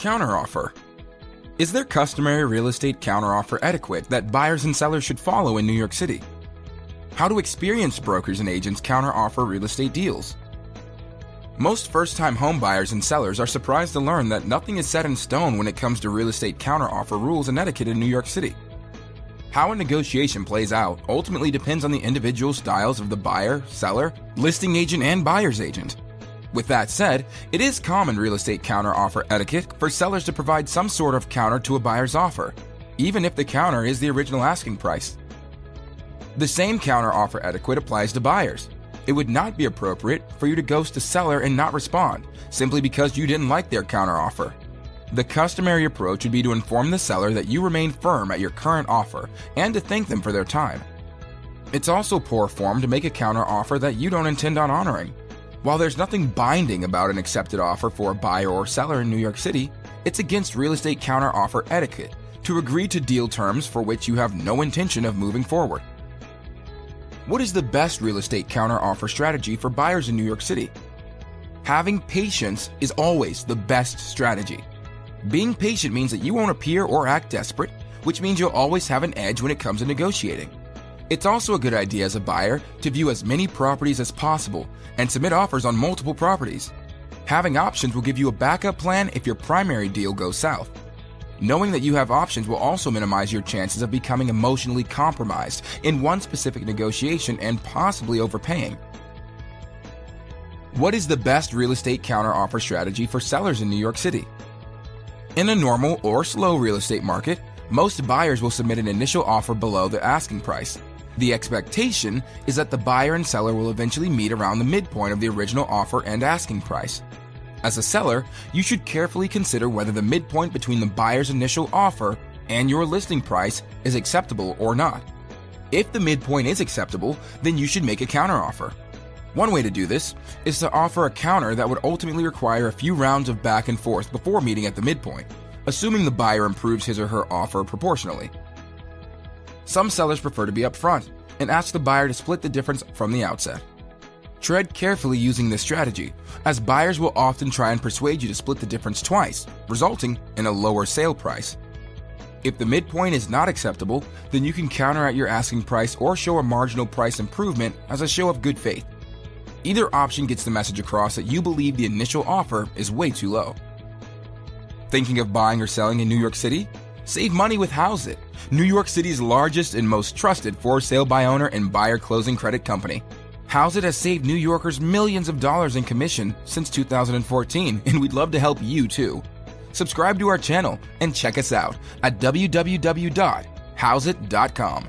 Counteroffer. Is there customary real estate counteroffer etiquette that buyers and sellers should follow in New York City? How do experienced brokers and agents counteroffer real estate deals? Most first-time home buyers and sellers are surprised to learn that nothing is set in stone when it comes to real estate counteroffer rules and etiquette in New York City. How a negotiation plays out ultimately depends on the individual styles of the buyer, seller, listing agent, and buyer's agent. With that said, it is common real estate counteroffer etiquette for sellers to provide some sort of counter to a buyer's offer, even if the counter is the original asking price. The same counteroffer etiquette applies to buyers. It would not be appropriate for you to ghost a seller and not respond, simply because you didn't like their counteroffer. The customary approach would be to inform the seller that you remain firm at your current offer and to thank them for their time. It's also poor form to make a counteroffer that you don't intend on honoring. While there's nothing binding about an accepted offer for a buyer or seller in New York City, it's against real estate counteroffer etiquette to agree to deal terms for which you have no intention of moving forward. What is the best real estate counteroffer strategy for buyers in New York City? Having patience is always the best strategy. Being patient means that you won't appear or act desperate, which means you'll always have an edge when it comes to negotiating. It's also a good idea as a buyer to view as many properties as possible and submit offers on multiple properties. Having options will give you a backup plan if your primary deal goes south. Knowing that you have options will also minimize your chances of becoming emotionally compromised in one specific negotiation and possibly overpaying. What is the best real estate counteroffer strategy for sellers in New York City? In a normal or slow real estate market, most buyers will submit an initial offer below the asking price. The expectation is that the buyer and seller will eventually meet around the midpoint of the original offer and asking price. As a seller, you should carefully consider whether the midpoint between the buyer's initial offer and your listing price is acceptable or not. If the midpoint is acceptable, then you should make a counteroffer. One way to do this is to offer a counter that would ultimately require a few rounds of back and forth before meeting at the midpoint, assuming the buyer improves his or her offer proportionally. Some sellers prefer to be upfront and ask the buyer to split the difference from the outset. Tread carefully using this strategy, as buyers will often try and persuade you to split the difference twice, resulting in a lower sale price. If the midpoint is not acceptable, then you can counter at your asking price or show a marginal price improvement as a show of good faith. Either option gets the message across that you believe the initial offer is way too low. Thinking of buying or selling in New York City? Save money with House It, New York City's largest and most trusted for-sale by owner and buyer closing credit company. House It has saved New Yorkers millions of dollars in commission since 2014, and we'd love to help you too. Subscribe to our channel and check us out at www.houseit.com.